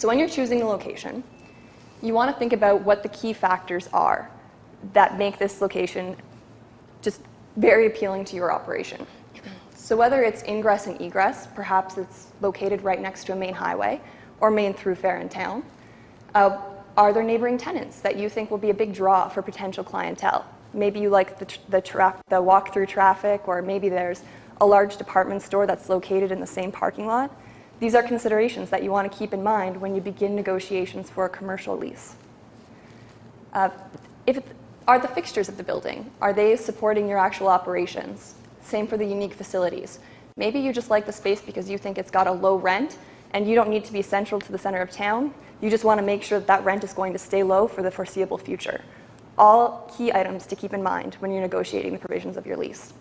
So when you're choosing a location, you want to think about what the key factors are that make this location just very appealing to your operation. So whether it's ingress and egress, perhaps it's located right next to a main highway or main thoroughfare in town. Are there neighboring tenants that you think will be a big draw for potential clientele? Maybe you like the walk-through traffic, or maybe there's a large department store that's located in the same parking lot. These are considerations that you want to keep in mind when you begin negotiations for a commercial lease. Are the fixtures of the building, are they supporting your actual operations? Same for the unique facilities. Maybe you just like the space because you think it's got a low rent and you don't need to be central to the center of town. You just want to make sure that that rent is going to stay low for the foreseeable future. All key items to keep in mind when you're negotiating the provisions of your lease.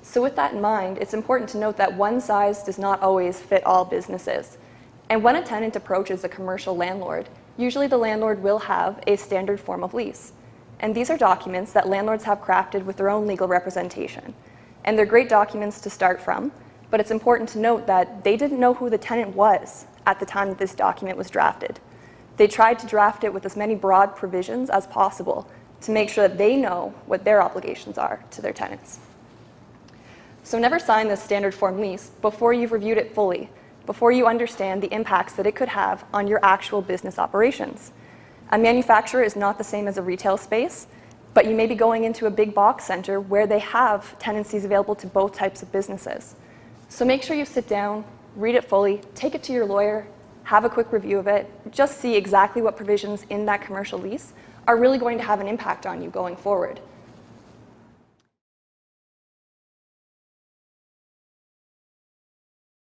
So with that in mind, it's important to note that one size does not always fit all businesses. And when a tenant approaches a commercial landlord, usually the landlord will have a standard form of lease. And these are documents that landlords have crafted with their own legal representation. And they're great documents to start from, but it's important to note that they didn't know who the tenant was at the time that this document was drafted. They tried to draft it with as many broad provisions as possible to make sure that they know what their obligations are to their tenants. So never sign this standard form lease before you've reviewed it fully, before you understand the impacts that it could have on your actual business operations. A manufacturer is not the same as a retail space, but you may be going into a big box center where they have tenancies available to both types of businesses. So make sure you sit down, read it fully, take it to your lawyer, have a quick review of it, just see exactly what provisions in that commercial lease are really going to have an impact on you going forward.